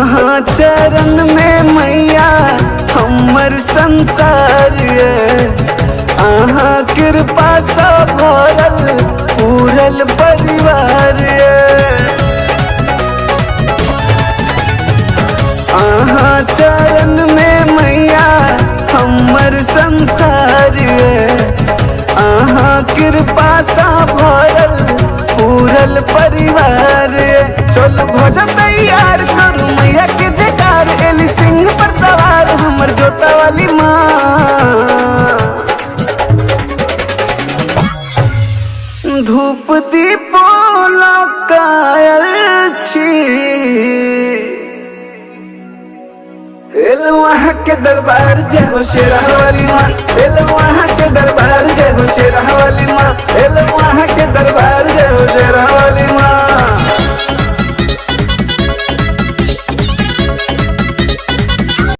चरण में मैया हमर संसार आहाँ कृपा सा भरल पूरल परिवार आहाँ चरण में मैया हमर संसार आहाँ कृपा सा भरल पूरल परिवार चल भजन तैयार करू मैया के जयकार एली सिंह पर सवार हमर जोता वाली माँ धूप दीप लकायल छी वहाँ के दरबार जय हो शेरा वाली माँ वहाँ के दरबार जय हो शेरा वाली माँ।